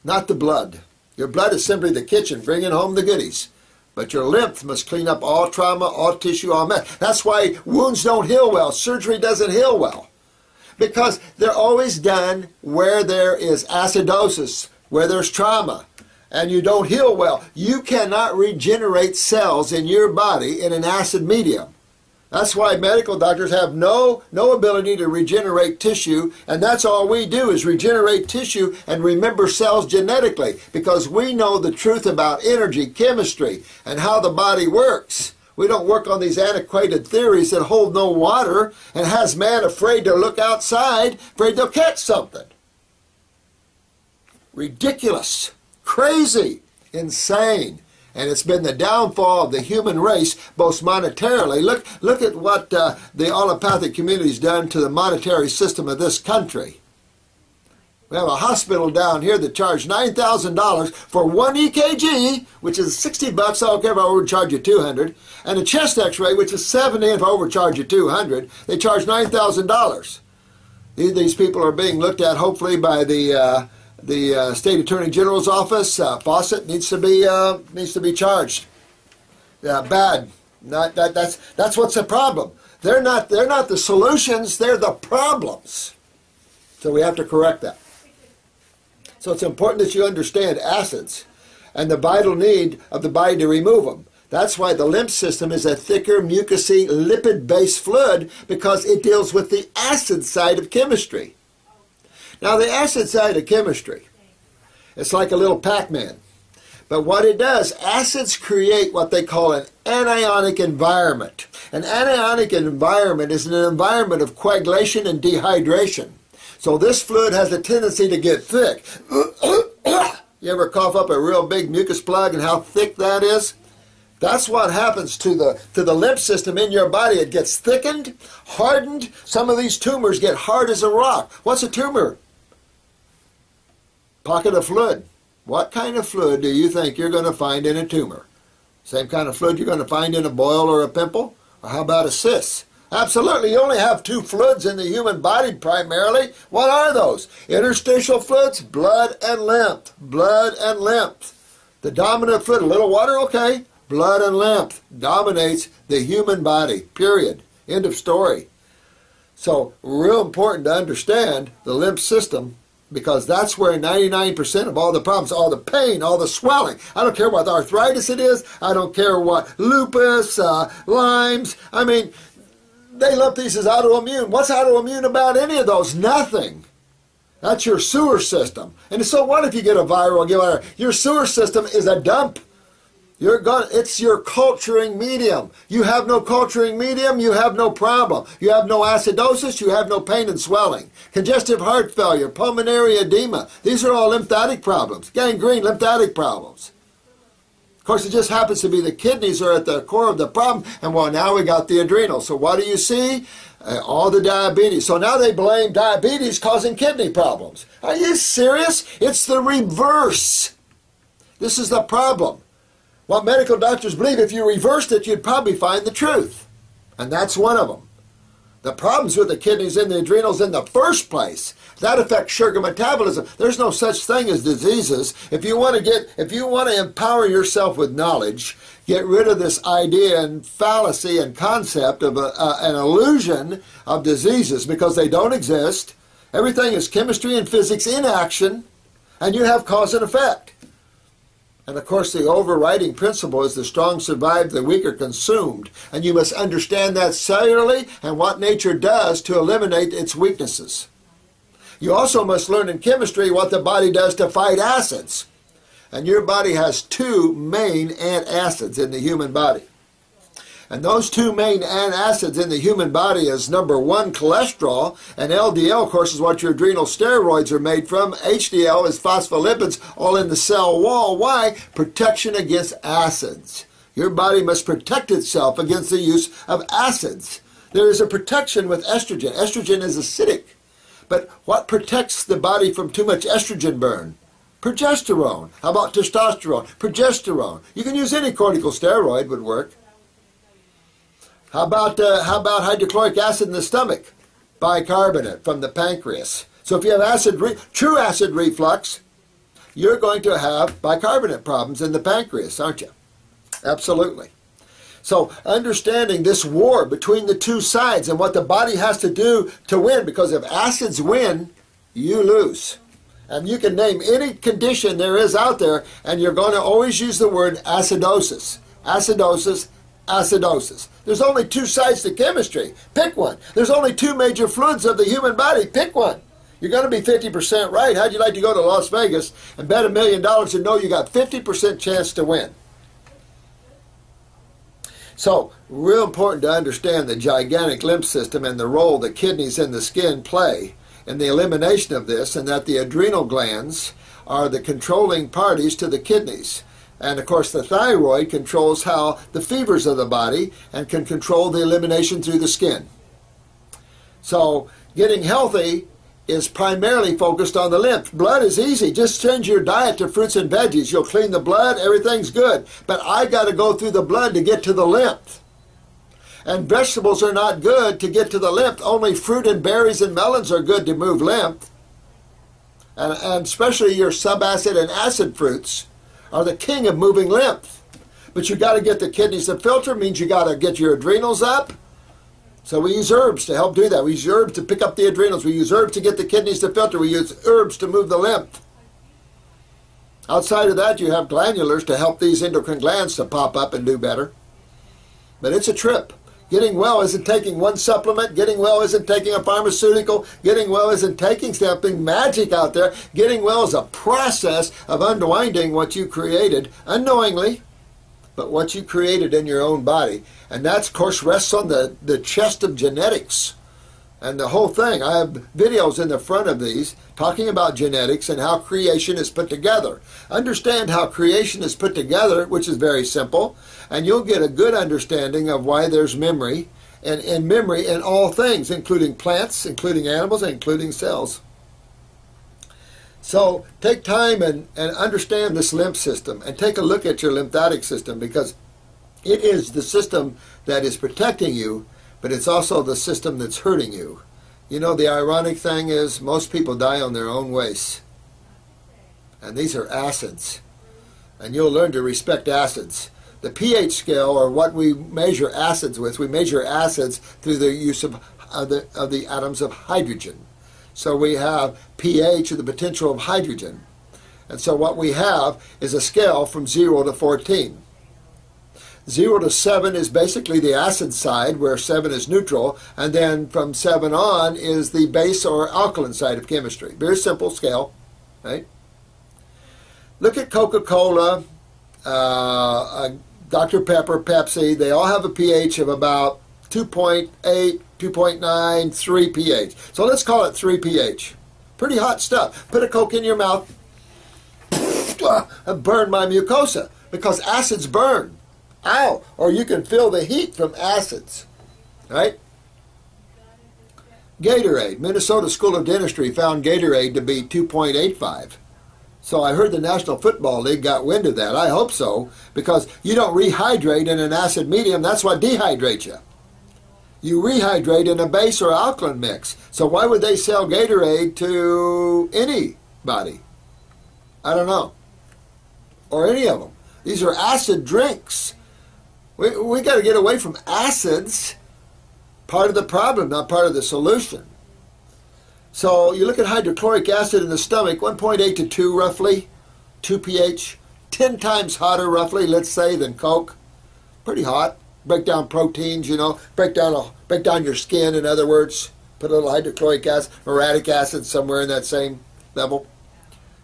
not the blood. Your blood is simply the kitchen, bringing home the goodies. But your lymph must clean up all trauma, all tissue, all mess. That's why wounds don't heal well. Surgery doesn't heal well. Because they're always done where there is acidosis, where there's trauma, and you don't heal well. You cannot regenerate cells in your body in an acid medium. That's why medical doctors have no ability to regenerate tissue, and that's all we do is regenerate tissue and remember cells genetically, because we know the truth about energy, chemistry, and how the body works. We don't work on these antiquated theories that hold no water and has man afraid to look outside, afraid they'll catch something. Ridiculous, crazy, insane. And it's been the downfall of the human race, both monetarily. Look at what the allopathic community's done to the monetary system of this country. We have a hospital down here that charged $9,000 for one EKG, which is $60. I don't care if I overcharge you $200, and a chest X-ray, which is $70. If I overcharge you $200, they charge $9,000. These people are being looked at, hopefully, by the State Attorney General's office. Fawcett needs to be charged. Bad. That's what's the problem. They're not the solutions. They're the problems. So we have to correct that. So it's important that you understand acids and the vital need of the body to remove them. That's why the lymph system is a thicker, mucousy, lipid-based fluid, because it deals with the acid side of chemistry. Now, the acid side of chemistry, it's like a little Pac-Man. But what it does, acids create what they call an anionic environment. An anionic environment is an environment of coagulation and dehydration. So this fluid has a tendency to get thick. You ever cough up a real big mucus plug and how thick that is? That's what happens to the lymph system in your body. It gets thickened, hardened. Some of these tumors get hard as a rock. What's a tumor? Pocket of fluid. What kind of fluid do you think you're going to find in a tumor? Same kind of fluid you're going to find in a boil or a pimple? Or how about a cyst? Absolutely. You only have two fluids in the human body primarily. What are those? Interstitial fluids, blood and lymph. Blood and lymph. The dominant fluid, a little water, okay. Blood and lymph dominates the human body, period. End of story. So, real important to understand the lymph system, because that's where 99% of all the problems, all the pain, all the swelling. I don't care what arthritis it is. I don't care what lupus, Lyme's. I mean, they lump these as autoimmune. What's autoimmune about any of those? Nothing. That's your sewer system. And so what if you get a viral? Your sewer system is a dump. It's your culturing medium. You have no culturing medium, you have no problem. You have no acidosis, you have no pain and swelling. Congestive heart failure, pulmonary edema. These are all lymphatic problems. Gangrene, lymphatic problems. Of course, it just happens to be the kidneys are at the core of the problem. And well, now we got the adrenals. So what do you see? All the diabetes. So now they blame diabetes causing kidney problems. Are you serious? It's the reverse. This is the problem. What medical doctors believe, if you reversed it, you'd probably find the truth. And that's one of them. The problems with the kidneys and the adrenals in the first place, that affects sugar metabolism. There's no such thing as diseases. If you want to empower yourself with knowledge, get rid of this idea and fallacy and concept of an illusion of diseases, because they don't exist. Everything is chemistry and physics in action, and you have cause and effect. And of course, the overriding principle is the strong survive, the weak are consumed. And you must understand that cellularly and what nature does to eliminate its weaknesses. You also must learn in chemistry what the body does to fight acids. And your body has two main antacids in the human body. And those two main antacids in the human body is number one, cholesterol, and LDL, of course, is what your adrenal steroids are made from. HDL is phospholipids, all in the cell wall. Why? Protection against acids. Your body must protect itself against the use of acids. There is a protection with estrogen. Estrogen is acidic. But what protects the body from too much estrogen burn? Progesterone. How about testosterone? Progesterone. You can use any corticosteroid, would work. How about hydrochloric acid in the stomach? Bicarbonate from the pancreas. So if you have true acid reflux, you're going to have bicarbonate problems in the pancreas, aren't you? Absolutely. So understanding this war between the two sides and what the body has to do to win, because if acids win, you lose. And you can name any condition there is out there, and you're going to always use the word acidosis. Acidosis, acidosis. There's only two sides to chemistry. Pick one. There's only two major fluids of the human body. Pick one. You're going to be 50% right. How'd you like to go to Las Vegas and bet $1 million and know you got 50% chance to win? So, real important to understand the gigantic lymph system and the role the kidneys and the skin play in the elimination of this, and that the adrenal glands are the controlling parties to the kidneys. And of course the thyroid controls how the fevers of the body and can control the elimination through the skin. So getting healthy is primarily focused on the lymph. Blood is easy. Just change your diet to fruits and veggies. You'll clean the blood, everything's good. But I got to go through the blood to get to the lymph. And vegetables are not good to get to the lymph. Only fruit and berries and melons are good to move lymph. And especially your subacid and acid fruits are the king of moving lymph. But you got to get the kidneys to filter, means you got to get your adrenals up. So we use herbs to help do that. We use herbs to pick up the adrenals. We use herbs to get the kidneys to filter. We use herbs to move the lymph. Outside of that, you have glandulars to help these endocrine glands to pop up and do better. But it's a trip. Getting well isn't taking one supplement. Getting well isn't taking a pharmaceutical. Getting well isn't taking something magic out there. Getting well is a process of unwinding what you created unknowingly, but what you created in your own body. And that, of course, rests on the chest of genetics. And the whole thing, I have videos in the front of these talking about genetics and how creation is put together. Understand how creation is put together, which is very simple, and you'll get a good understanding of why there's memory, and memory in all things, including plants, including animals, and including cells. So take time and understand this lymph system, and take a look at your lymphatic system, because it is the system that is protecting you, but it's also the system that's hurting you. You know, the ironic thing is most people die on their own waste. And these are acids. And you'll learn to respect acids. The pH scale, or what we measure acids with, we measure acids through the use of the atoms of hydrogen. So we have pH, or the potential of hydrogen. And so what we have is a scale from 0 to 14. 0 to 7 is basically the acid side, where 7 is neutral, and then from 7 on is the base or alkaline side of chemistry. Very simple scale, right? Look at Coca-Cola, Dr. Pepper, Pepsi. They all have a pH of about 2.8, 2.9, 3 pH. So let's call it 3 pH. Pretty hot stuff. Put a Coke in your mouth, burn my mucosa, because acids burn. Ow! Or you can feel the heat from acids, right? Gatorade. Minnesota School of Dentistry found Gatorade to be 2.85. So I heard the National Football League got wind of that. I hope so, because you don't rehydrate in an acid medium. That's what dehydrates you. You rehydrate in a base or alkaline mix. So why would they sell Gatorade to anybody? I don't know. Or any of them. These are acid drinks. We got to get away from acids. Part of the problem, not part of the solution. So you look at hydrochloric acid in the stomach, 1.8 to 2 roughly, 2 pH, 10 times hotter roughly, let's say, than Coke. Pretty hot. Break down proteins, you know, break down your skin, in other words. Put a little hydrochloric acid, uric acid somewhere in that same level.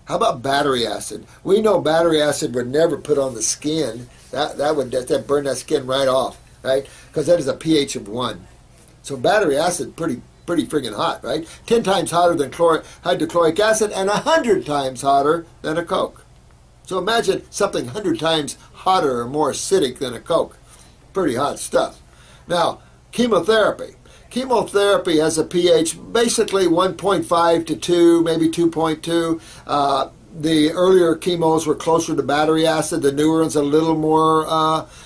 How about battery acid? We know battery acid would never put on the skin. That would burn that skin right off, right? Because that is a pH of 1. So battery acid, pretty friggin' hot, right? 10 times hotter than hydrochloric acid, and 100 times hotter than a Coke. So imagine something 100 times hotter or more acidic than a Coke. Pretty hot stuff. Now, chemotherapy. Chemotherapy has a pH basically 1.5 to 2, maybe 2.2. The earlier chemos were closer to battery acid. The newer ones a little more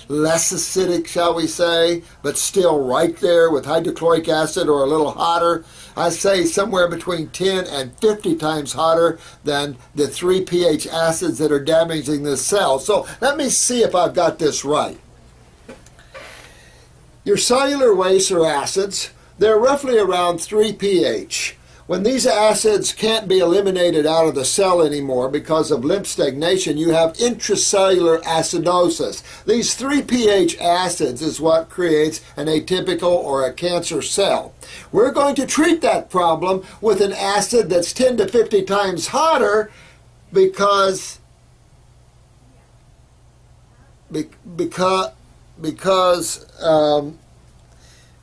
less acidic, shall we say, but still right there with hydrochloric acid, or a little hotter. I say somewhere between 10 and 50 times hotter than the 3 pH acids that are damaging the cell. So let me see if I've got this right. Your cellular wastes or acids, they're roughly around 3 pH. When these acids can't be eliminated out of the cell anymore because of lymph stagnation, you have intracellular acidosis. These 3 pH acids is what creates an atypical or a cancer cell. We're going to treat that problem with an acid that's 10 to 50 times hotter because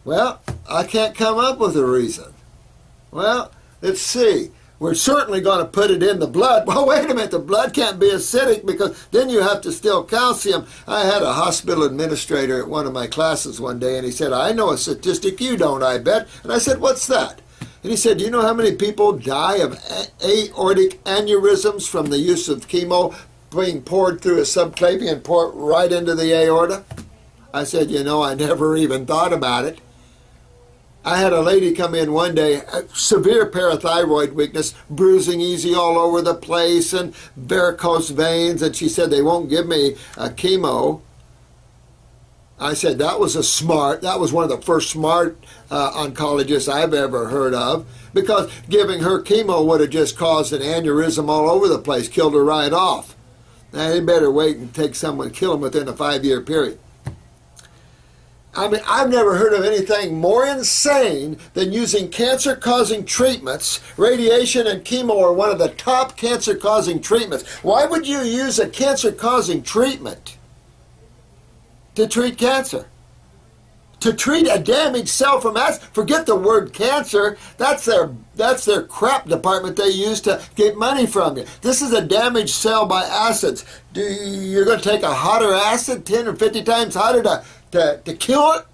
well, I can't come up with a reason. Well, let's see. We're certainly going to put it in the blood. Well, wait a minute. The blood can't be acidic because then you have to still calcium. I had a hospital administrator at one of my classes one day, and he said, I know a statistic you don't, I bet. And I said, what's that? And he said, do you know how many people die of aortic aneurysms from the use of chemo being poured through a subclavian port right into the aorta? I said, you know, I never even thought about it. I had a lady come in one day, severe parathyroid weakness, bruising easy all over the place, and varicose veins, and she said they won't give me a chemo. I said that was one of the first smart oncologists I've ever heard of, because giving her chemo would have just caused an aneurysm all over the place, killed her right off. Now, they better wait and take someone, kill them within a 5-year period. I mean, I've never heard of anything more insane than using cancer-causing treatments. Radiation and chemo are one of the top cancer-causing treatments. Why would you use a cancer-causing treatment to treat cancer? to treat a damaged cell from acid. Forget the word cancer. That's their crap department they use to get money from you. This is a damaged cell by acids. You're going to take a hotter acid, 10 or 50 times hotter, to kill it?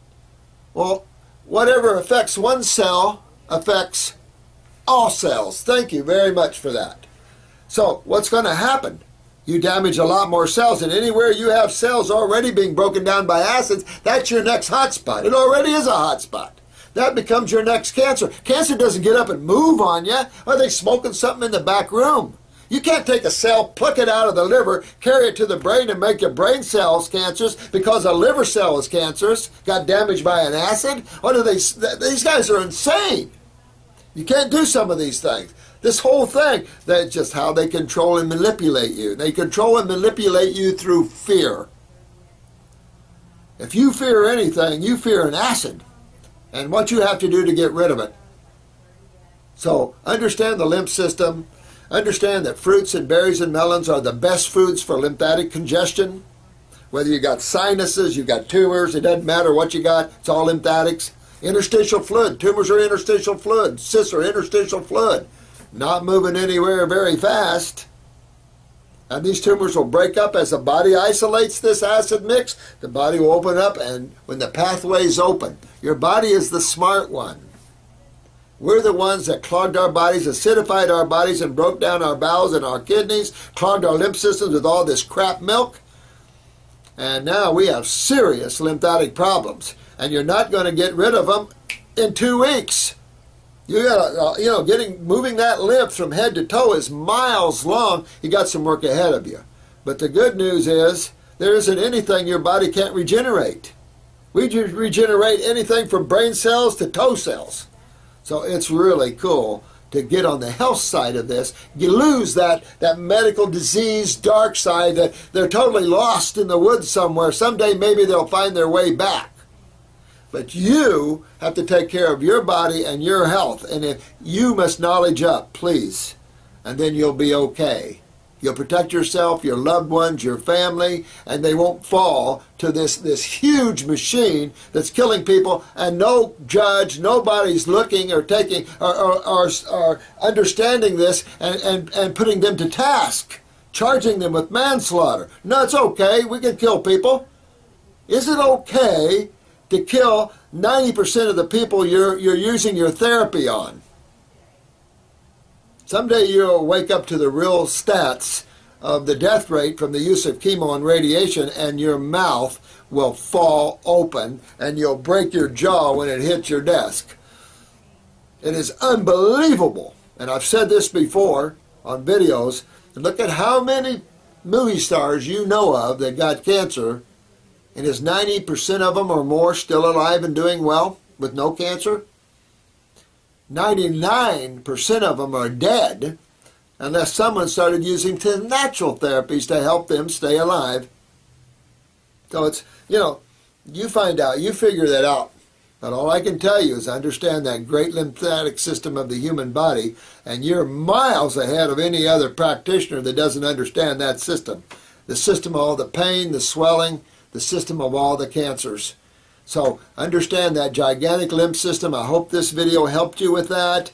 Well, whatever affects one cell affects all cells. Thank you very much for that. So what's going to happen? You damage a lot more cells, and anywhere you have cells already being broken down by acids, that's your next hot spot. It already is a hot spot. That becomes your next cancer. Cancer doesn't get up and move on you. Are they smoking something in the back room? You can't take a cell, pluck it out of the liver, carry it to the brain, and make your brain cells cancerous because a liver cell is cancerous, got damaged by an acid. What are they? These guys are insane. You can't do some of these things. This whole thing, that's just how they control and manipulate you. They control and manipulate you through fear. If you fear anything, you fear an acid and what you have to do to get rid of it. So understand the lymph system. Understand that fruits and berries and melons are the best foods for lymphatic congestion. Whether you got sinuses, you got tumors, it doesn't matter what you got, it's all lymphatics. Interstitial fluid, tumors are interstitial fluid, cysts are interstitial fluid. Not moving anywhere very fast. And these tumors will break up as the body isolates this acid mix. The body will open up, and when the pathways open, your body is the smart one. We're the ones that clogged our bodies, acidified our bodies, and broke down our bowels and our kidneys, clogged our lymph systems with all this crap milk. And now we have serious lymphatic problems. And you're not going to get rid of them in 2 weeks. You got moving that lymph from head to toe is miles long. You got some work ahead of you. But the good news is there isn't anything your body can't regenerate. We regenerate anything from brain cells to toe cells. So it's really cool to get on the health side of this. You lose that medical disease dark side that they're totally lost in the woods somewhere. Someday maybe they'll find their way back. But you have to take care of your body and your health. And if you must knowledge up, please. And then you'll be okay. You'll protect yourself, your loved ones, your family, and they won't fall to this huge machine that's killing people, and no judge, nobody's looking or taking or understanding this and putting them to task, charging them with manslaughter. No, it's okay. We can kill people. Is it okay to kill 90% of the people you're using your therapy on? Someday you'll wake up to the real stats of the death rate from the use of chemo and radiation, and your mouth will fall open and you'll break your jaw when it hits your desk. It is unbelievable. And I've said this before on videos. Look at how many movie stars you know of that got cancer, and is 90% of them or more still alive and doing well with no cancer? 99% of them are dead unless someone started using natural therapies to help them stay alive. So it's, you find out, you figure that out. But all I can tell you is understand that great lymphatic system of the human body, and you're miles ahead of any other practitioner that doesn't understand that system. The system of all the pain, the swelling, the system of all the cancers. So understand that gigantic lymph system. I hope this video helped you with that.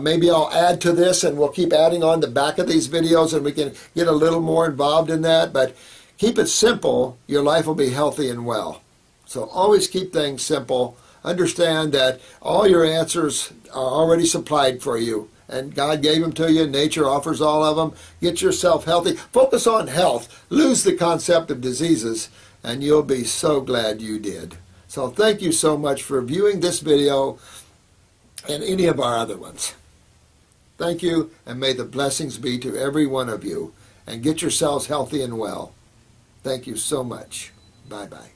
Maybe I'll add to this, and we'll keep adding on the back of these videos, and we can get a little more involved in that. But keep it simple. Your life will be healthy and well. So always keep things simple. Understand that all your answers are already supplied for you, and God gave them to you. Nature offers all of them. Get yourself healthy. Focus on health. Lose the concept of diseases, and you'll be so glad you did. So thank you so much for viewing this video and any of our other ones. Thank you, and may the blessings be to every one of you. And get yourselves healthy and well. Thank you so much. Bye-bye.